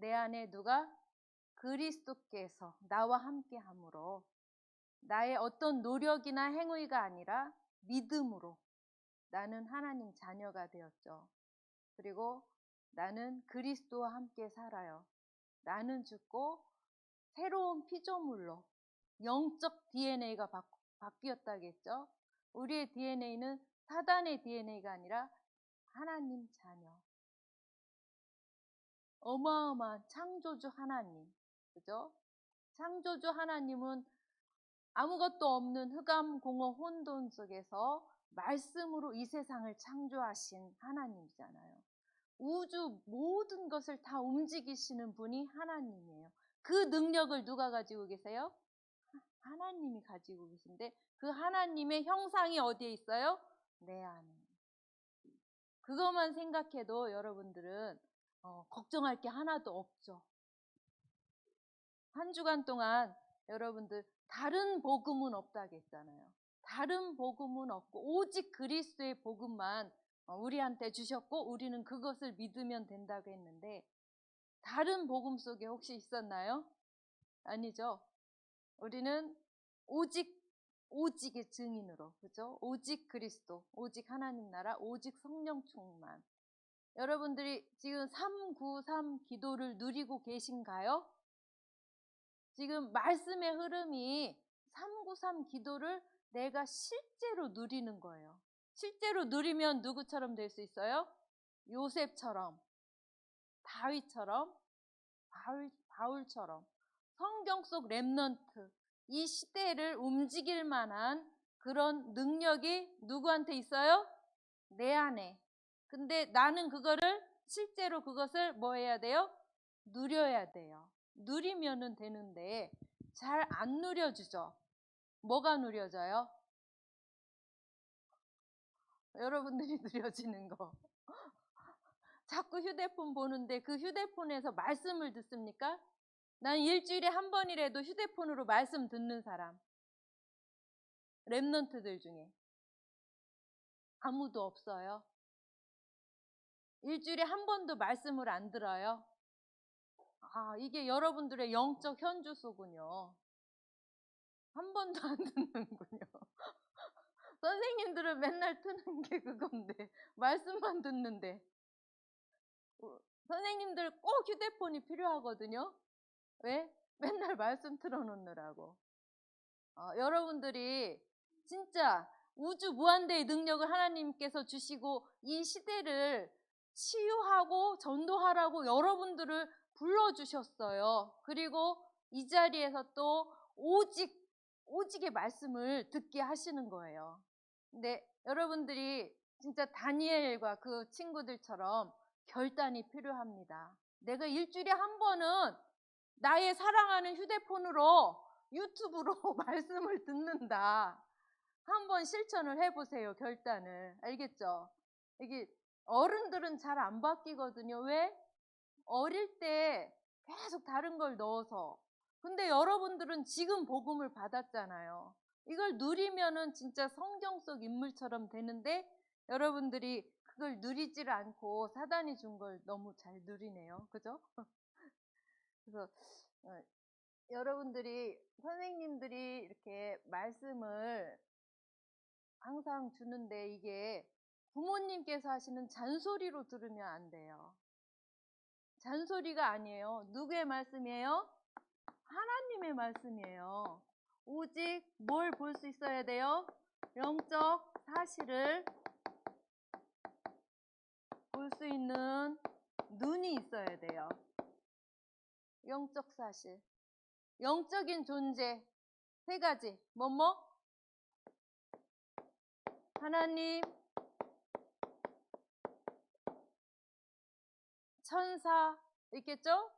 내 안에 누가? 그리스도께서 나와 함께 함으로 나의 어떤 노력이나 행위가 아니라 믿음으로 나는 하나님 자녀가 되었죠. 그리고 나는 그리스도와 함께 살아요. 나는 죽고 새로운 피조물로 영적 DNA가 바뀌었다겠죠. 우리의 DNA는 사단의 DNA가 아니라 하나님 자녀. 어마어마한 창조주 하나님. 그죠? 창조주 하나님은 아무것도 없는 흑암 공허 혼돈 속에서 말씀으로 이 세상을 창조하신 하나님이잖아요. 우주 모든 것을 다 움직이시는 분이 하나님이에요. 그 능력을 누가 가지고 계세요? 하나님이 가지고 계신데 그 하나님의 형상이 어디에 있어요? 내 안에. 그것만 생각해도 여러분들은 걱정할 게 하나도 없죠. 한 주간 동안 여러분들 다른 복음은 없다겠잖아요. 다른 복음은 없고 오직 그리스도의 복음만 우리한테 주셨고 우리는 그것을 믿으면 된다고 했는데 다른 복음 속에 혹시 있었나요? 아니죠. 우리는 오직의 증인으로, 그죠? 오직 그리스도, 오직 하나님 나라, 오직 성령 충만. 여러분들이 지금 393 기도를 누리고 계신가요? 지금 말씀의 흐름이 393 기도를 내가 실제로 누리는 거예요. 실제로 누리면 누구처럼 될 수 있어요? 요셉처럼, 다윗처럼, 바울처럼 성경 속 렘넌트, 이 시대를 움직일 만한 그런 능력이 누구한테 있어요? 내 안에. 근데 나는 그거를 실제로 그것을 뭐 해야 돼요? 누려야 돼요. 누리면은 되는데 잘 안 누려지죠. 뭐가 누려져요? 여러분들이 누려지는 거. 자꾸 휴대폰 보는데 그 휴대폰에서 말씀을 듣습니까? 난 일주일에 한 번이라도 휴대폰으로 말씀 듣는 사람. 렘넌트들 중에 아무도 없어요. 일주일에 한 번도 말씀을 안 들어요. 이게 여러분들의 영적 현주소군요. 한 번도 안 듣는군요. 선생님들은 맨날 트는 게 그건데 말씀만 듣는데 선생님들 꼭 휴대폰이 필요하거든요. 왜? 맨날 말씀 틀어놓느라고. 여러분들이 진짜 우주 무한대의 능력을 하나님께서 주시고 이 시대를 치유하고 전도하라고 여러분들을 불러주셨어요. 그리고 이 자리에서 또 오직의 말씀을 듣게 하시는 거예요. 근데 여러분들이 진짜 다니엘과 그 친구들처럼 결단이 필요합니다. 내가 일주일에 한 번은 나의 사랑하는 휴대폰으로 유튜브로 말씀을 듣는다. 한번 실천을 해보세요. 결단을. 알겠죠? 이게 어른들은 잘 안 바뀌거든요. 왜? 어릴 때 계속 다른 걸 넣어서. 근데 여러분들은 지금 복음을 받았잖아요. 이걸 누리면은 진짜 성경 속 인물처럼 되는데 여러분들이 그걸 누리지를 않고 사단이 준 걸 너무 잘 누리네요. 그죠? 그래서 여러분들이 선생님들이 이렇게 말씀을 항상 주는데 이게 부모님께서 하시는 잔소리로 들으면 안 돼요. 잔소리가 아니에요. 누구의 말씀이에요? 하나님의 말씀이에요. 오직 뭘 볼 수 있어야 돼요? 영적 사실을 볼 수 있는 눈이 있어야 돼요. 영적 사실. 영적인 존재 세 가지. 뭐뭐? 하나님, 천사 있겠죠?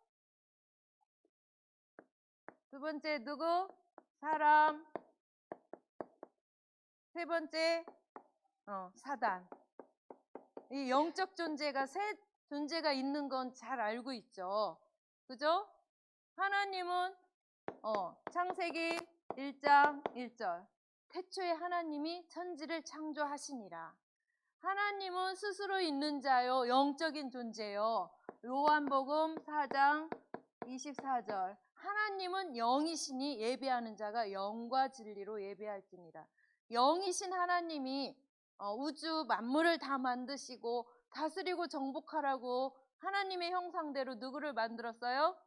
두 번째 누구? 사람. 세 번째 사단. 이 영적 존재가 세 존재가 있는 건 잘 알고 있죠. 그죠? 하나님은 창세기 1장 1절 태초에 하나님이 천지를 창조하시니라. 하나님은 스스로 있는 자요 영적인 존재요. 요한복음 4장 24절. 하나님은 영이시니 예배하는 자가 영과 진리로 예배할지니라. 영이신 하나님이 우주 만물을 다 만드시고 다스리고 정복하라고 하나님의 형상대로 누구를 만들었어요?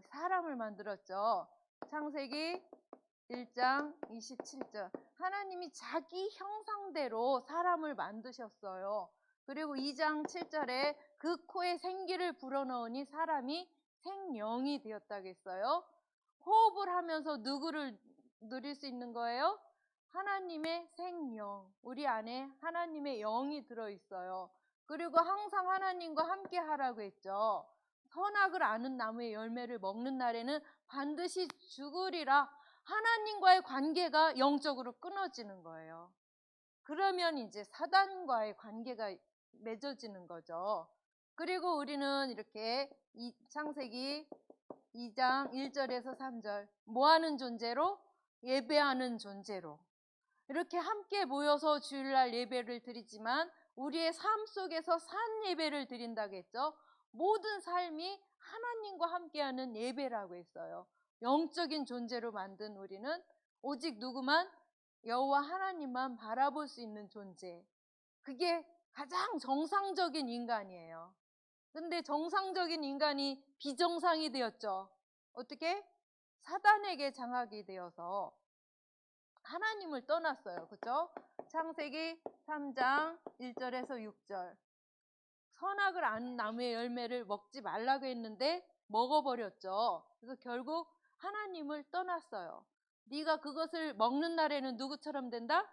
사람을 만들었죠. 창세기 1장 27절. 하나님이 자기 형상대로 사람을 만드셨어요. 그리고 2장 7절에 그 코에 생기를 불어넣으니 사람이 생명이 되었다겠어요. 호흡을 하면서 누구를 누릴 수 있는 거예요? 하나님의 생명. 우리 안에 하나님의 영이 들어있어요. 그리고 항상 하나님과 함께 하라고 했죠. 선악을 아는 나무의 열매를 먹는 날에는 반드시 죽으리라. 하나님과의 관계가 영적으로 끊어지는 거예요. 그러면 이제 사단과의 관계가 맺어지는 거죠. 그리고 우리는 이렇게 창세기 2장 1절에서 3절 뭐 하는 존재로? 예배하는 존재로 이렇게 함께 모여서 주일날 예배를 드리지만 우리의 삶 속에서 산 예배를 드린다고 했죠. 모든 삶이 하나님과 함께하는 예배라고 했어요. 영적인 존재로 만든 우리는 오직 누구만? 여호와 하나님만 바라볼 수 있는 존재. 그게 가장 정상적인 인간이에요. 근데 정상적인 인간이 비정상이 되었죠. 어떻게? 사단에게 장악이 되어서 하나님을 떠났어요. 그렇죠? 창세기 3장 1절에서 6절. 선악을 아는 나무의 열매를 먹지 말라고 했는데 먹어버렸죠. 그래서 결국 하나님을 떠났어요. 네가 그것을 먹는 날에는 누구처럼 된다?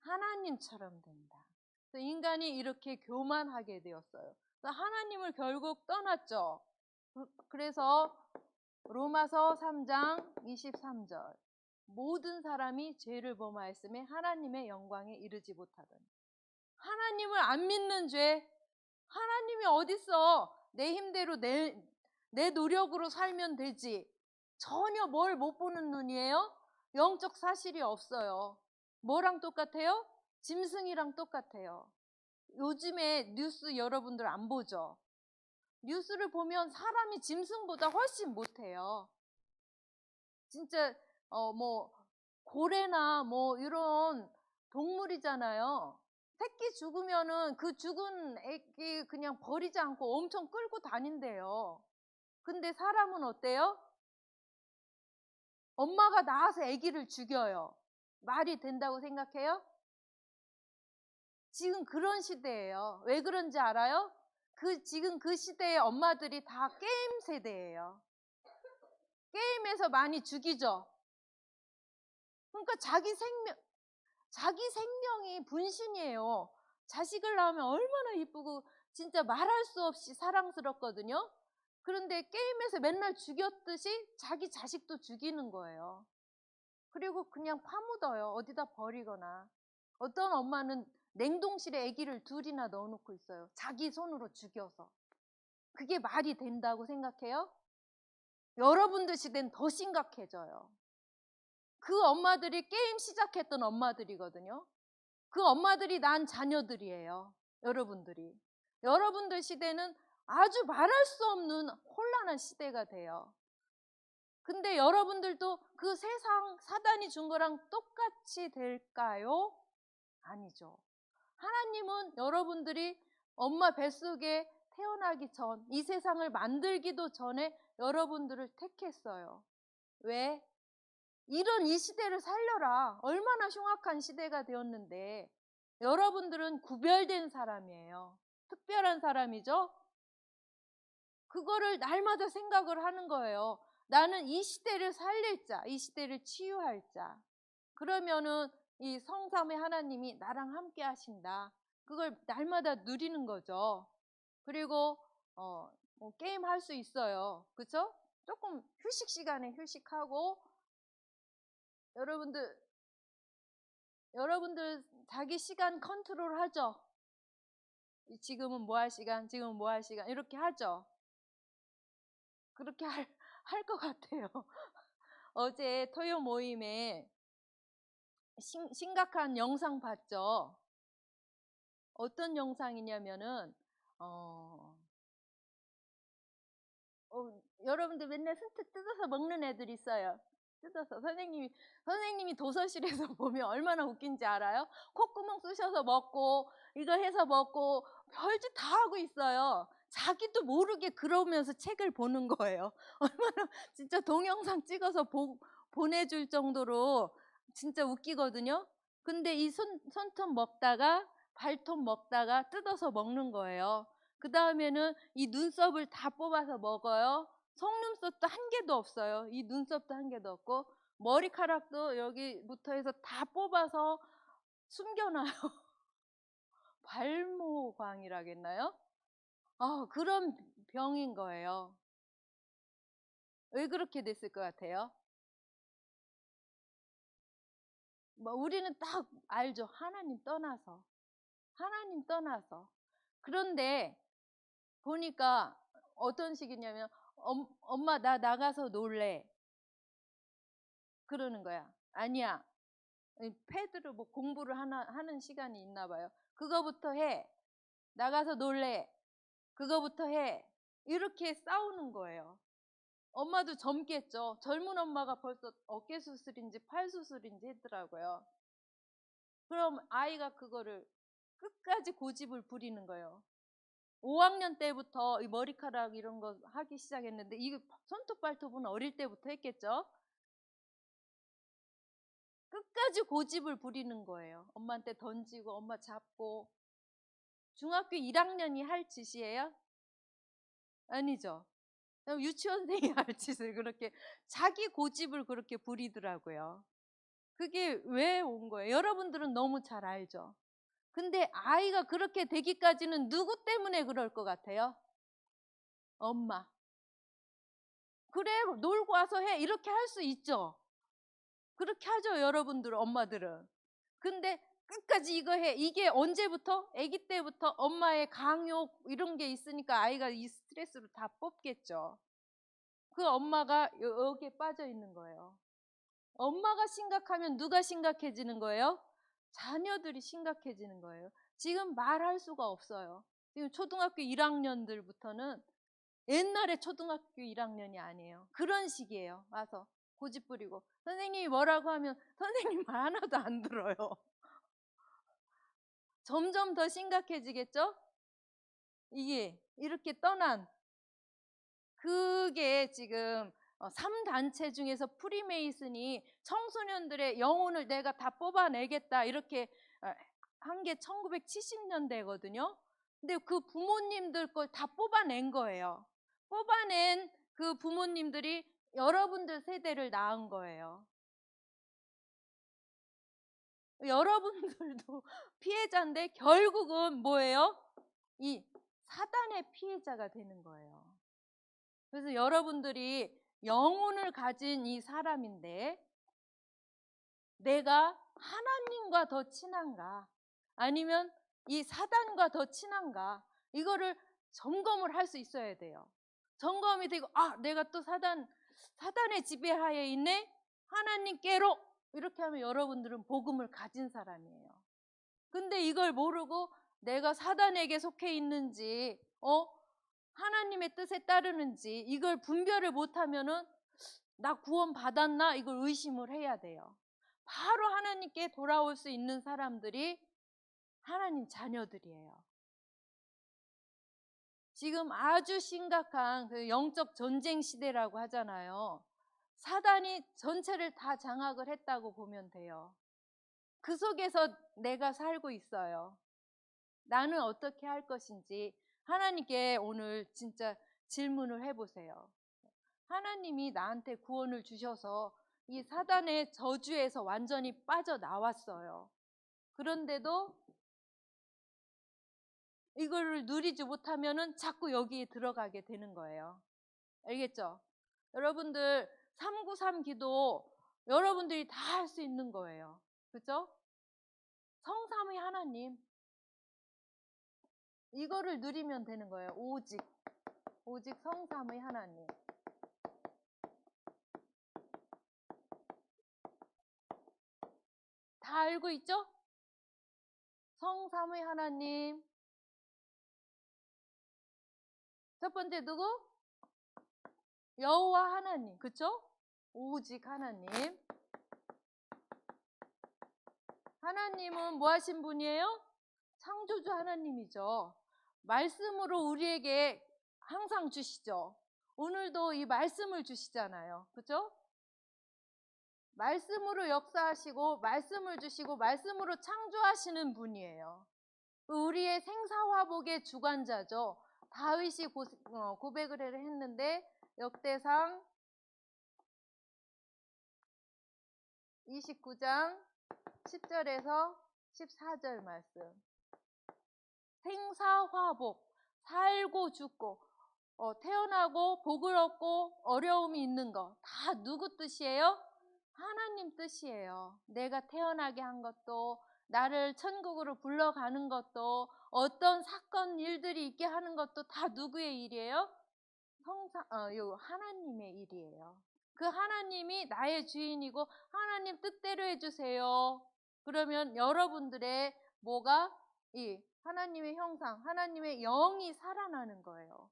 하나님처럼 된다. 그래서 인간이 이렇게 교만하게 되었어요. 그래서 하나님을 결국 떠났죠. 그래서 로마서 3장 23절. 모든 사람이 죄를 범하였음에 하나님의 영광에 이르지 못하더니. 하나님을 안 믿는 죄. 하나님이 어딨어? 내 힘대로 내 노력으로 살면 되지. 전혀 뭘 못 보는 눈이에요? 영적 사실이 없어요. 뭐랑 똑같아요? 짐승이랑 똑같아요. 요즘에 뉴스 여러분들 안 보죠? 뉴스를 보면 사람이 짐승보다 훨씬 못해요. 진짜 뭐 고래나 뭐 이런 동물이잖아요. 새끼 죽으면은 그 죽은 애기 그냥 버리지 않고 엄청 끌고 다닌대요. 근데 사람은 어때요? 엄마가 낳아서 아기를 죽여요. 말이 된다고 생각해요? 지금 그런 시대예요. 왜 그런지 알아요? 지금 그 시대의 엄마들이 다 게임 세대예요. 게임에서 많이 죽이죠. 그러니까 자기 생명이 분신이에요. 자식을 낳으면 얼마나 이쁘고 진짜 말할 수 없이 사랑스럽거든요. 그런데 게임에서 맨날 죽였듯이 자기 자식도 죽이는 거예요. 그리고 그냥 파묻어요. 어디다 버리거나. 어떤 엄마는 냉동실에 아기를 둘이나 넣어놓고 있어요. 자기 손으로 죽여서. 그게 말이 된다고 생각해요? 여러분들 시대는 더 심각해져요. 그 엄마들이 게임 시작했던 엄마들이거든요. 그 엄마들이 낳은 자녀들이에요. 여러분들이. 여러분들 시대는 아주 말할 수 없는 혼란한 시대가 돼요. 근데 여러분들도 그 세상 사단이 준 거랑 똑같이 될까요? 아니죠. 하나님은 여러분들이 엄마 뱃속에 태어나기 전, 이 세상을 만들기도 전에 여러분들을 택했어요. 왜? 이런 이 시대를 살려라. 얼마나 흉악한 시대가 되었는데 여러분들은 구별된 사람이에요. 특별한 사람이죠. 그거를 날마다 생각을 하는 거예요. 나는 이 시대를 살릴 자, 이 시대를 치유할 자. 그러면은 이 성삼의 하나님이 나랑 함께 하신다. 그걸 날마다 누리는 거죠. 그리고 뭐 게임 할 수 있어요. 그렇죠? 조금 휴식 시간에 휴식하고 여러분들 자기 시간 컨트롤 하죠. 지금은 뭐 할 시간, 지금은 뭐 할 시간 이렇게 하죠. 그렇게 할 것 같아요. 어제 토요 모임에 심각한 영상 봤죠. 어떤 영상이냐면은 여러분들 맨날 순트 뜯어서 먹는 애들 있어요. 뜯어서 선생님이 도서실에서 보면 얼마나 웃긴지 알아요? 콧구멍 쑤셔서 먹고 이거 해서 먹고 별짓 다 하고 있어요. 자기도 모르게 그러면서 책을 보는 거예요. 얼마나 진짜 동영상 찍어서 보내줄 정도로 진짜 웃기거든요. 근데 이 손톱 먹다가 발톱 먹다가 뜯어서 먹는 거예요. 그 다음에는 이 눈썹을 다 뽑아서 먹어요. 속눈썹도 한 개도 없어요. 이 눈썹도 한 개도 없고 머리카락도 여기부터 해서 다 뽑아서 숨겨놔요. 발모광이라겠나요? 그런 병인 거예요. 왜 그렇게 됐을 것 같아요? 우리는 딱 알죠. 하나님 떠나서. 그런데 보니까 어떤 식이냐면 엄마 나 나가서 놀래. 그러는 거야. 아니야. 패드로 뭐 공부를 하는 시간이 있나 봐요. 그거부터 해. 나가서 놀래. 그거부터 해. 이렇게 싸우는 거예요. 엄마도 젊겠죠. 젊은 엄마가 벌써 어깨 수술인지 팔 수술인지 했더라고요. 그럼 아이가 그거를 끝까지 고집을 부리는 거예요. 5학년 때부터 이 머리카락 이런 거 하기 시작했는데 이거 손톱 발톱은 어릴 때부터 했겠죠. 끝까지 고집을 부리는 거예요. 엄마한테 던지고 엄마 잡고. 중학교 1학년이 할 짓이에요? 아니죠. 유치원생이 할 짓을 그렇게 자기 고집을 그렇게 부리더라고요. 그게 왜 온 거예요? 여러분들은 너무 잘 알죠. 근데 아이가 그렇게 되기까지는 누구 때문에 그럴 것 같아요? 엄마. 그래 놀고 와서 해 이렇게 할 수 있죠. 그렇게 하죠 여러분들 엄마들은. 근데 끝까지 이거 해. 이게 언제부터? 아기 때부터 엄마의 강요 이런 게 있으니까 아이가 이 스트레스를 다 뽑겠죠. 그 엄마가 여기에 빠져 있는 거예요. 엄마가 심각하면 누가 심각해지는 거예요? 자녀들이 심각해지는 거예요. 지금 말할 수가 없어요. 지금 초등학교 1학년들부터는 옛날에 초등학교 1학년이 아니에요. 그런 식이에요. 와서 고집 부리고 선생님이 뭐라고 하면 선생님 말 하나도 안 들어요. 점점 더 심각해지겠죠? 이게 이렇게 떠난 그게 지금 3단체 중에서 프리메이슨이 청소년들의 영혼을 내가 다 뽑아내겠다 이렇게 한 게 1970년대거든요. 근데 그 부모님들 걸 다 뽑아낸 거예요. 뽑아낸 그 부모님들이 여러분들 세대를 낳은 거예요. 여러분들도 피해자인데 결국은 뭐예요? 이 사단의 피해자가 되는 거예요. 그래서 여러분들이 영혼을 가진 이 사람인데 내가 하나님과 더 친한가 아니면 이 사단과 더 친한가 이거를 점검을 할 수 있어야 돼요. 점검이 되고 내가 또 사단의 지배하에 있네. 하나님께로 이렇게 하면 여러분들은 복음을 가진 사람이에요. 근데 이걸 모르고 내가 사단에게 속해 있는지 하나님의 뜻에 따르는지 이걸 분별을 못하면은 나 구원 받았나 이걸 의심을 해야 돼요. 바로 하나님께 돌아올 수 있는 사람들이 하나님 자녀들이에요. 지금 아주 심각한 그 영적 전쟁 시대라고 하잖아요. 사단이 전체를 다 장악을 했다고 보면 돼요. 그 속에서 내가 살고 있어요. 나는 어떻게 할 것인지 하나님께 오늘 진짜 질문을 해보세요. 하나님이 나한테 구원을 주셔서 이 사단의 저주에서 완전히 빠져나왔어요. 그런데도 이거를 누리지 못하면은 자꾸 여기에 들어가게 되는 거예요. 알겠죠? 여러분들 393 기도 여러분들이 다 할 수 있는 거예요. 그죠? 성삼위 하나님 이거를 누리면 되는 거예요. 오직 성삼위 하나님. 다 알고 있죠? 성삼위 하나님. 첫 번째 누구? 여호와 하나님, 그쵸? 오직 하나님. 하나님은 뭐 하신 분이에요? 창조주 하나님이죠. 말씀으로 우리에게 항상 주시죠. 오늘도 이 말씀을 주시잖아요. 그죠? 말씀으로 역사하시고 말씀을 주시고 말씀으로 창조하시는 분이에요. 우리의 생사화복의 주관자죠. 다윗이 고백을 했는데 역대상 29장 10절에서 14절 말씀. 생사화복, 살고 죽고 태어나고 복을 얻고 어려움이 있는 거 다 누구 뜻이에요? 하나님 뜻이에요. 내가 태어나게 한 것도, 나를 천국으로 불러가는 것도, 어떤 사건 일들이 있게 하는 것도 다 누구의 일이에요? 하나님의 일이에요. 그 하나님이 나의 주인이고 하나님 뜻대로 해주세요. 그러면 여러분들의 뭐가 이 하나님의 형상, 하나님의 영이 살아나는 거예요.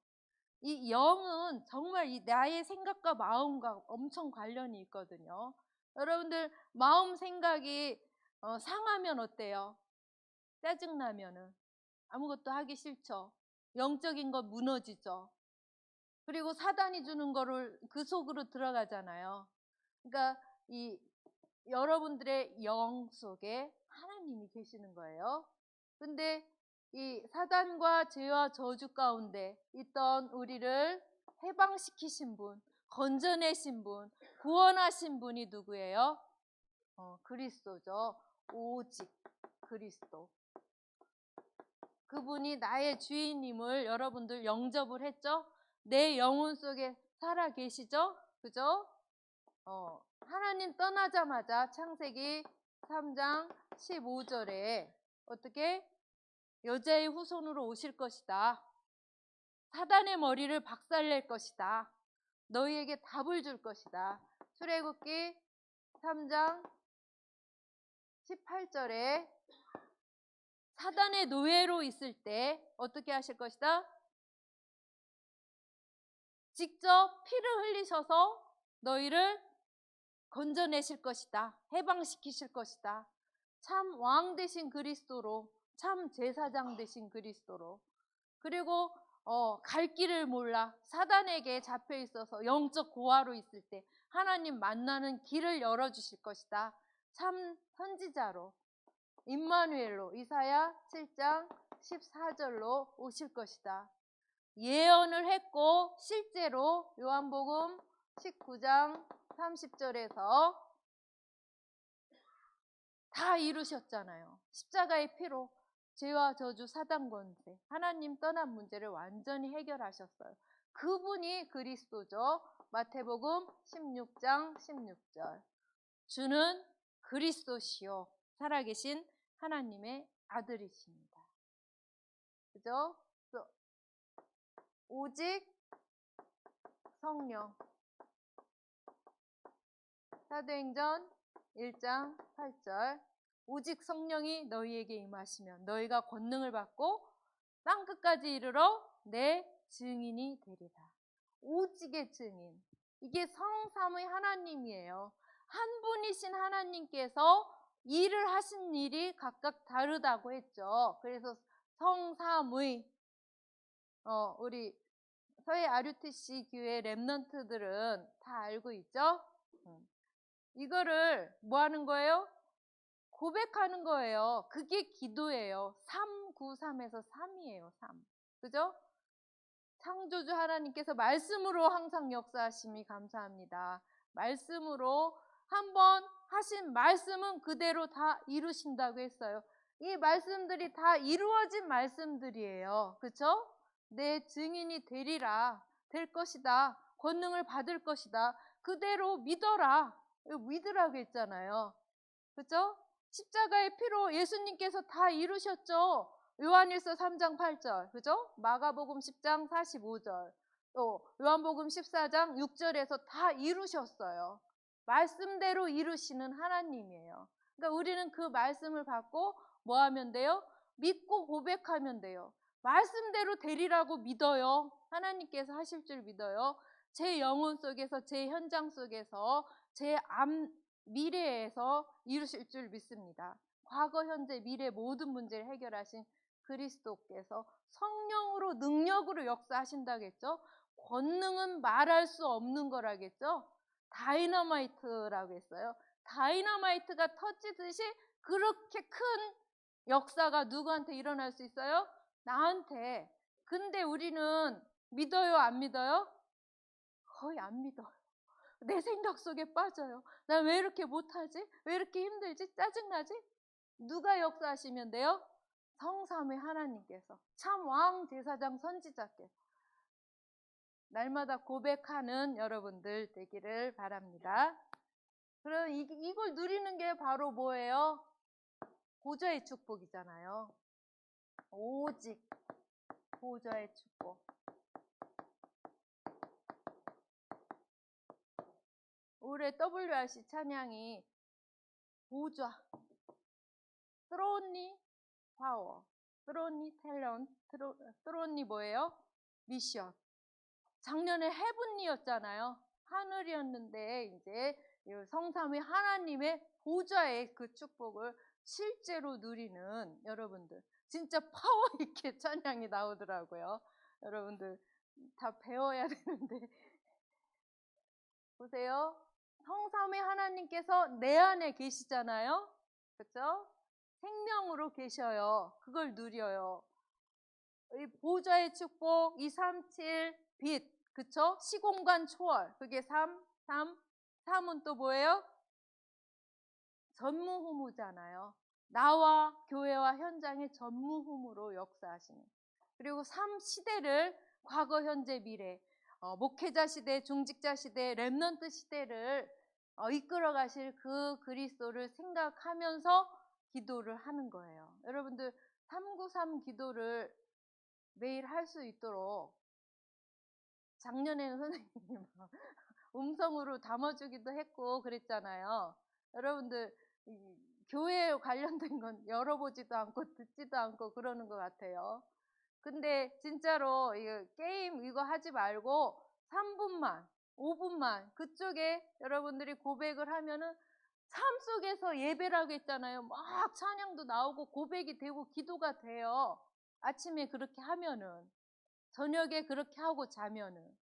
이 영은 정말 이 나의 생각과 마음과 엄청 관련이 있거든요. 여러분들 마음 생각이 상하면 어때요? 짜증나면은 아무것도 하기 싫죠. 영적인 거 무너지죠. 그리고 사단이 주는 거를 그 속으로 들어가잖아요. 그러니까 이 여러분들의 영 속에 하나님이 계시는 거예요. 근데 이 사단과 죄와 저주 가운데 있던 우리를 해방시키신 분, 건져내신 분, 구원하신 분이 누구예요? 그리스도죠. 오직 그리스도. 그분이 나의 주인님을 여러분들 영접을 했죠? 내 영혼 속에 살아 계시죠? 그죠? 하나님 떠나자마자 창세기 3장 15절에 어떻게? 여자의 후손으로 오실 것이다. 사단의 머리를 박살낼 것이다. 너희에게 답을 줄 것이다. 출애굽기 3장 18절에 사단의 노예로 있을 때 어떻게 하실 것이다? 직접 피를 흘리셔서 너희를 건져내실 것이다. 해방시키실 것이다. 참 왕 되신 그리스도로, 참 제사장 되신 그리스도로. 그리고 갈 길을 몰라 사단에게 잡혀 있어서 영적 고아로 있을 때 하나님 만나는 길을 열어주실 것이다. 참 선지자로, 임마누엘로, 이사야 7장 14절로 오실 것이다. 예언을 했고 실제로 요한복음 19장 30절에서 다 이루셨잖아요. 십자가의 피로 죄와 저주, 사단 권세, 하나님 떠난 문제를 완전히 해결하셨어요. 그분이 그리스도죠. 마태복음 16장 16절. 주는 그리스도시요 살아계신 하나님의 아들이십니다. 그죠? 오직 성령. 사도행전 1장 8절. 오직 성령이 너희에게 임하시면 너희가 권능을 받고 땅끝까지 이르러 내 증인이 되리라. 오직의 증인. 이게 성삼의 하나님이에요. 한 분이신 하나님께서 일을 하신 일이 각각 다르다고 했죠. 그래서 성삼의 우리 서해 RUTC 교회 랩넌트들은 다 알고 있죠? 이거를 뭐 하는 거예요? 고백하는 거예요. 그게 기도예요. 393에서 3이에요. 3. 그죠? 창조주 하나님께서 말씀으로 항상 역사하심이 감사합니다. 말씀으로 한번 하신 말씀은 그대로 다 이루신다고 했어요. 이 말씀들이 다 이루어진 말씀들이에요. 그렇죠? 내 증인이 되리라. 될 것이다. 권능을 받을 것이다. 그대로 믿어라. 믿으라고 했잖아요. 그렇죠? 십자가의 피로 예수님께서 다 이루셨죠. 요한일서 3장 8절, 그죠? 마가복음 10장 45절, 또 요한복음 14장 6절에서 다 이루셨어요. 말씀대로 이루시는 하나님이에요. 그러니까 우리는 그 말씀을 받고 뭐 하면 돼요? 믿고 고백하면 돼요. 말씀대로 되리라고 믿어요. 하나님께서 하실 줄 믿어요. 제 영혼 속에서, 제 현장 속에서, 제 미래에서 이루실 줄 믿습니다. 과거, 현재, 미래 모든 문제를 해결하신 그리스도께서 성령으로, 능력으로 역사하신다겠죠. 권능은 말할 수 없는 거라겠죠. 다이너마이트라고 했어요. 다이너마이트가 터지듯이 그렇게 큰 역사가 누구한테 일어날 수 있어요? 나한테. 근데 우리는 믿어요, 안 믿어요? 거의 안 믿어요. 내 생각 속에 빠져요. 나 왜 이렇게 못하지? 왜 이렇게 힘들지? 짜증나지? 누가 역사하시면 돼요? 성삼위 하나님께서, 참 왕 제사장 선지자께서 날마다 고백하는 여러분들 되기를 바랍니다. 그럼 이걸 누리는 게 바로 뭐예요? 보좌의 축복이잖아요. 오직 보좌의 축복. 올해 WRC 찬양이 보좌, 트론니 파워, 트론니 탤런트, 트론니 뭐예요? 미션. 작년에 헤븐리였잖아요. 하늘이었는데 이제 성삼위 하나님의 보좌의 그 축복을 실제로 누리는 여러분들, 진짜 파워 있게 찬양이 나오더라고요. 여러분들 다 배워야 되는데 보세요. 성삼위 하나님께서 내 안에 계시잖아요. 그렇죠? 생명으로 계셔요. 그걸 누려요. 이 보좌의 축복, 237 빛, 그쵸? 시공간 초월, 그게 3은 또 뭐예요? 전무후무잖아요. 나와 교회와 현장의 전무후무로 역사하시는. 그리고 3 시대를, 과거, 현재, 미래, 목회자 시대, 중직자 시대, 렘넌트 시대를 이끌어 가실 그 그리스도를 생각하면서 기도를 하는 거예요. 여러분들 393 기도를 매일 할 수 있도록 작년에는 선생님이 음성으로 담아주기도 했고 그랬잖아요. 여러분들 교회에 관련된 건 열어보지도 않고 듣지도 않고 그러는 것 같아요. 근데 진짜로 이거 게임 이거 하지 말고 3분만 5분만 그쪽에 여러분들이 고백을 하면은 삶 속에서 예배라고 했잖아요. 막 찬양도 나오고 고백이 되고 기도가 돼요. 아침에 그렇게 하면은, 저녁에 그렇게 하고 자면은,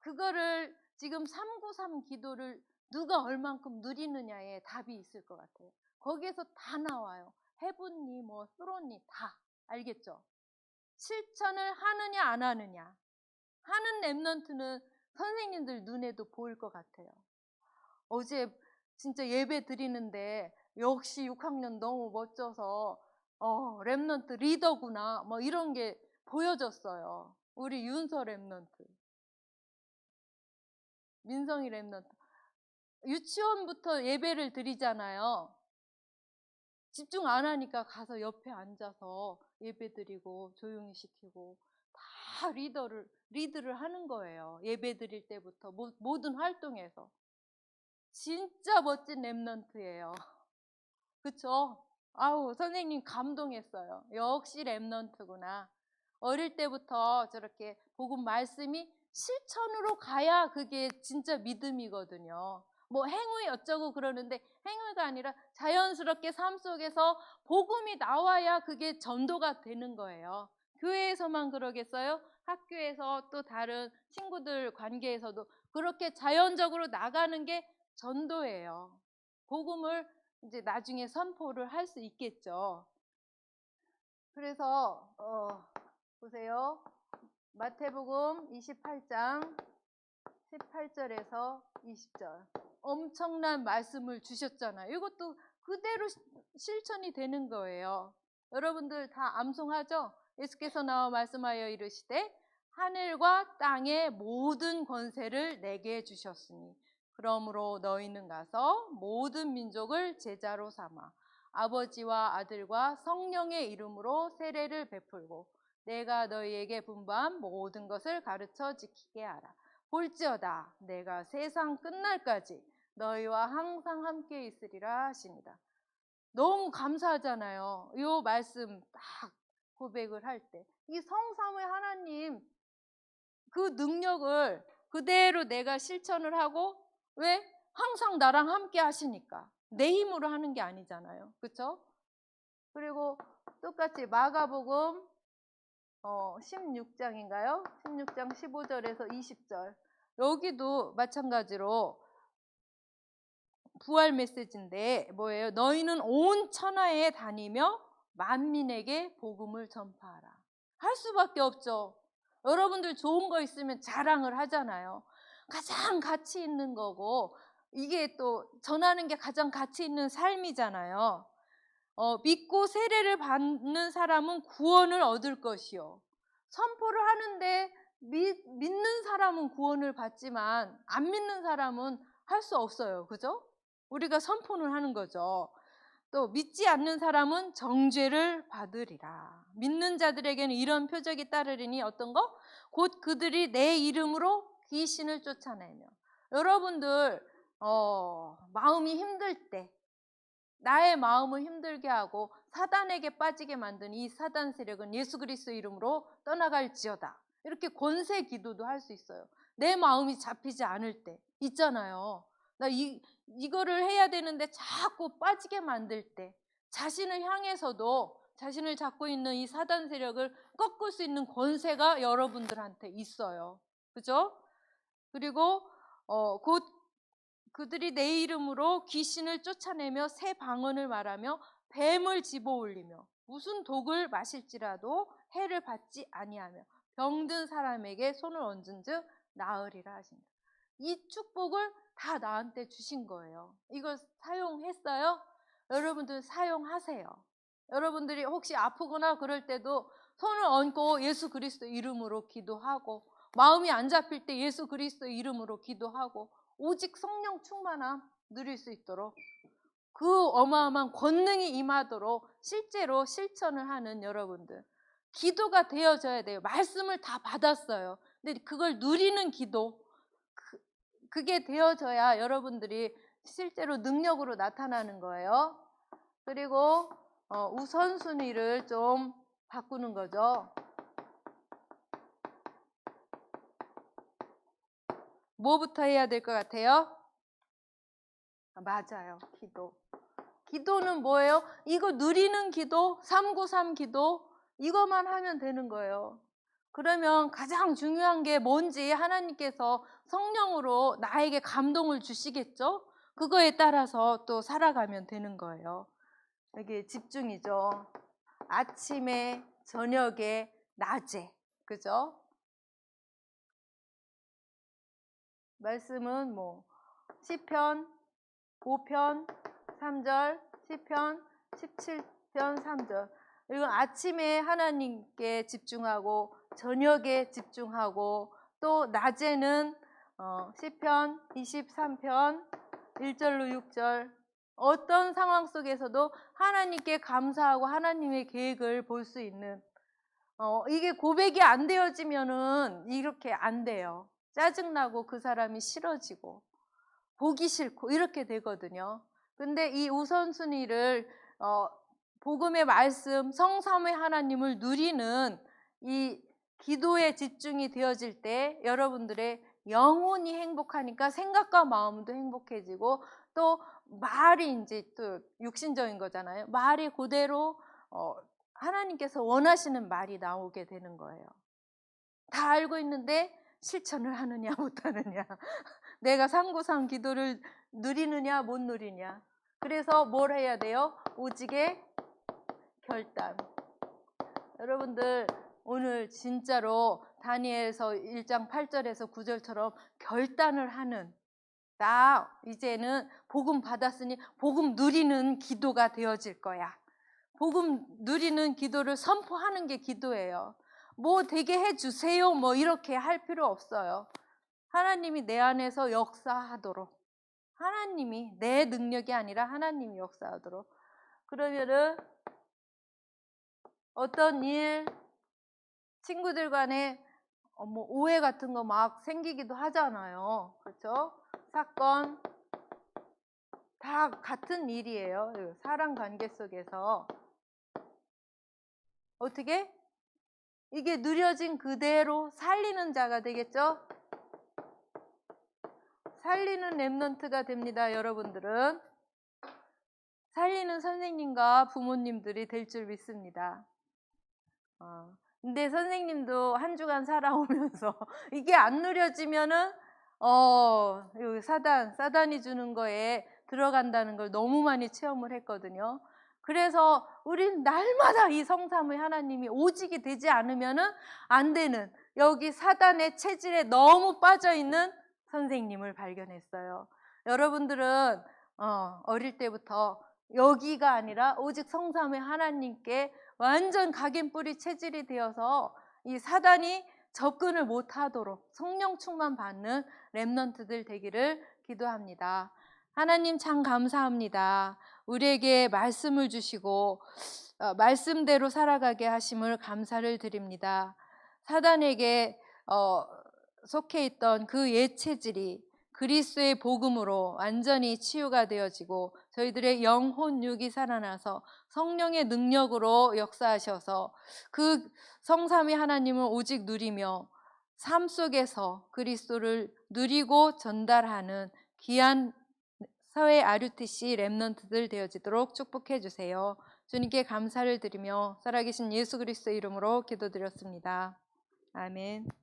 그거를 지금 393 기도를 누가 얼만큼 누리느냐에 답이 있을 것 같아요. 거기에서 다 나와요. 헤븐니 뭐 스론니 다 알겠죠? 실천을 하느냐 안 하느냐. 하는 렘넌트는 선생님들 눈에도 보일 것 같아요. 어제 진짜 예배 드리는데 역시 6학년 너무 멋져서 렘넌트 리더구나 뭐 이런 게 보여졌어요. 우리 윤서 렘넌트, 민성이 렘넌트. 유치원부터 예배를 드리잖아요. 집중 안 하니까 가서 옆에 앉아서 예배 드리고 조용히 시키고 다 리드를 하는 거예요. 예배 드릴 때부터 모든 활동에서. 진짜 멋진 렘넌트예요. 그쵸? 아우, 선생님 감동했어요. 역시 렘넌트구나. 어릴 때부터 저렇게 복음 말씀이 실천으로 가야 그게 진짜 믿음이거든요. 뭐 행위 어쩌고 그러는데 행위가 아니라 자연스럽게 삶 속에서 복음이 나와야 그게 전도가 되는 거예요. 교회에서만 그러겠어요? 학교에서 또 다른 친구들 관계에서도 그렇게 자연적으로 나가는 게 전도예요. 복음을 이제 나중에 선포를 할 수 있겠죠. 그래서 보세요. 마태복음 28장 18절에서 20절 엄청난 말씀을 주셨잖아요. 이것도 그대로 실천이 되는 거예요. 여러분들 다 암송하죠? 예수께서 나와 말씀하여 이르시되 하늘과 땅의 모든 권세를 내게 주셨으니 그러므로 너희는 가서 모든 민족을 제자로 삼아 아버지와 아들과 성령의 이름으로 세례를 베풀고 내가 너희에게 분부한 모든 것을 가르쳐 지키게 하라. 볼지어다 내가 세상 끝날까지 너희와 항상 함께 있으리라 하십니다. 너무 감사하잖아요. 이 말씀 딱 고백을 할 때 이 성삼위 하나님 그 능력을 그대로 내가 실천을 하고, 왜? 항상 나랑 함께 하시니까. 내 힘으로 하는 게 아니잖아요. 그렇죠? 그리고 똑같이 마가복음 16장인가요? 16장 15절에서 20절. 여기도 마찬가지로 부활 메시지인데 뭐예요? 너희는 온 천하에 다니며 만민에게 복음을 전파하라. 할 수밖에 없죠. 여러분들 좋은 거 있으면 자랑을 하잖아요. 가장 가치 있는 거고, 이게 또 전하는 게 가장 가치 있는 삶이잖아요. 믿고 세례를 받는 사람은 구원을 얻을 것이요. 선포를 하는데 믿는 사람은 구원을 받지만 안 믿는 사람은 할 수 없어요. 그죠? 우리가 선포는 하는 거죠. 또 믿지 않는 사람은 정죄를 받으리라. 믿는 자들에게는 이런 표적이 따르리니 어떤 거? 곧 그들이 내 이름으로 귀신을 쫓아내며. 여러분들 마음이 힘들 때, 나의 마음을 힘들게 하고 사단에게 빠지게 만든 이 사단 세력은 예수 그리스도 이름으로 떠나갈지어다. 이렇게 권세 기도도 할 수 있어요. 내 마음이 잡히지 않을 때 있잖아요. 나 이거를 해야 되는데 자꾸 빠지게 만들 때, 자신을 향해서도 자신을 잡고 있는 이 사단 세력을 꺾을 수 있는 권세가 여러분들한테 있어요. 그죠? 그리고 곧 그들이 내 이름으로 귀신을 쫓아내며 새 방언을 말하며 뱀을 집어올리며 무슨 독을 마실지라도 해를 받지 아니하며 병든 사람에게 손을 얹은즉 나으리라 하신다. 이 축복을 다 나한테 주신 거예요. 이걸 사용했어요? 여러분들 사용하세요. 여러분들이 혹시 아프거나 그럴 때도 손을 얹고 예수 그리스도 이름으로 기도하고, 마음이 안 잡힐 때 예수 그리스도 이름으로 기도하고, 오직 성령 충만함 누릴 수 있도록 그 어마어마한 권능이 임하도록 실제로 실천을 하는 여러분들, 기도가 되어져야 돼요. 말씀을 다 받았어요. 근데 그걸 누리는 기도, 그게 되어져야 여러분들이 실제로 능력으로 나타나는 거예요. 그리고 우선순위를 좀 바꾸는 거죠. 뭐부터 해야 될 것 같아요? 맞아요. 기도. 기도는 뭐예요? 이거 누리는 기도, 393 기도, 이것만 하면 되는 거예요. 그러면 가장 중요한 게 뭔지 하나님께서 성령으로 나에게 감동을 주시겠죠? 그거에 따라서 또 살아가면 되는 거예요. 이게 집중이죠. 아침에, 저녁에, 낮에. 그죠? 말씀은 뭐 시편 5편 3절, 시편 17편 3절. 이건 아침에 하나님께 집중하고 저녁에 집중하고, 또 낮에는 시편 23편 1절로 6절. 어떤 상황 속에서도 하나님께 감사하고 하나님의 계획을 볼 수 있는, 이게 고백이 안 되어지면은 이렇게 안 돼요. 짜증나고 그 사람이 싫어지고 보기 싫고 이렇게 되거든요. 근데 이 우선순위를 복음의 말씀, 성삼의 하나님을 누리는 이 기도에 집중이 되어질 때 여러분들의 영혼이 행복하니까 생각과 마음도 행복해지고, 또 말이 이제 또 육신적인 거잖아요. 말이 그대로 하나님께서 원하시는 말이 나오게 되는 거예요. 다 알고 있는데 실천을 하느냐 못하느냐, 내가 393 기도를 누리느냐 못 누리냐. 그래서 뭘 해야 돼요? 오직의 결단. 여러분들 오늘 진짜로 다니엘서 1장 8절에서 9절처럼 결단을 하는, 나 이제는 복음 받았으니 복음 누리는 기도가 되어질 거야. 복음 누리는 기도를 선포하는 게 기도예요. 뭐 되게 해주세요 뭐 이렇게 할 필요 없어요. 하나님이 내 안에서 역사하도록, 하나님이, 내 능력이 아니라 하나님이 역사하도록. 그러면은 어떤 일, 친구들 간에 뭐 오해 같은 거 막 생기기도 하잖아요. 그렇죠? 사건 다 같은 일이에요. 사람 관계 속에서 어떻게 이게 누려진 그대로 살리는 자가 되겠죠? 살리는 렘넌트가 됩니다. 여러분들은 살리는 선생님과 부모님들이 될 줄 믿습니다. 근데 선생님도 한 주간 살아오면서 이게 안 누려지면은 여기 사단이 주는 거에 들어간다는 걸 너무 많이 체험을 했거든요. 그래서 우린 날마다 이 성삼의 하나님이 오직이 되지 않으면은 안 되는, 여기 사단의 체질에 너무 빠져 있는 선생님을 발견했어요. 여러분들은 어릴 때부터 여기가 아니라 오직 성삼의 하나님께 완전 각인뿌리 체질이 되어서 이 사단이 접근을 못하도록 성령 충만 받는 렘넌트들 되기를 기도합니다. 하나님 참 감사합니다. 우리에게 말씀을 주시고 말씀대로 살아가게 하심을 감사를 드립니다. 사단에게 속해 있던 그 옛 체질이 그리스도의 복음으로 완전히 치유가 되어지고 저희들의 영혼 육이 살아나서 성령의 능력으로 역사하셔서 그 성삼위 하나님을 오직 누리며 삶 속에서 그리스도를 누리고 전달하는 귀한 사회 RUTC 렘넌트들 되어지도록 축복해 주세요. 주님께 감사를 드리며 살아계신 예수 그리스도 이름으로 기도드렸습니다. 아멘.